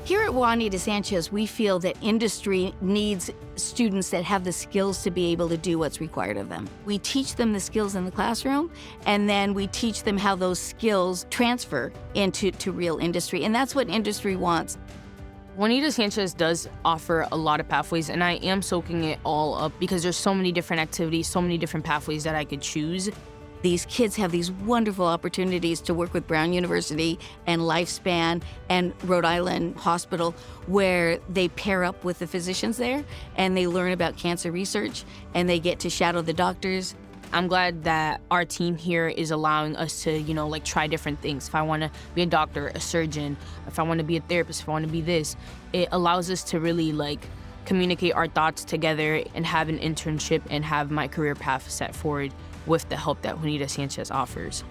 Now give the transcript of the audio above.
Here at Juanita Sanchez, we feel that industry needs students that have the skills to be able to do what's required of them. We teach them the skills in the classroom, and then we teach them how those skills transfer into real industry, and that's what industry wants. Juanita Sanchez does offer a lot of pathways, and I am soaking it all up because there's so many different activities, so many different pathways that I could choose. These kids have these wonderful opportunities to work with Brown University and Lifespan and Rhode Island Hospital, where they pair up with the physicians there and they learn about cancer research and they get to shadow the doctors. I'm glad that our team here is allowing us to, try different things. If I want to be a doctor, a surgeon, if I want to be a therapist, if I want to be this, it allows us to really communicate our thoughts together and have an internship and have my career path set forward with the help that Juanita Sanchez offers.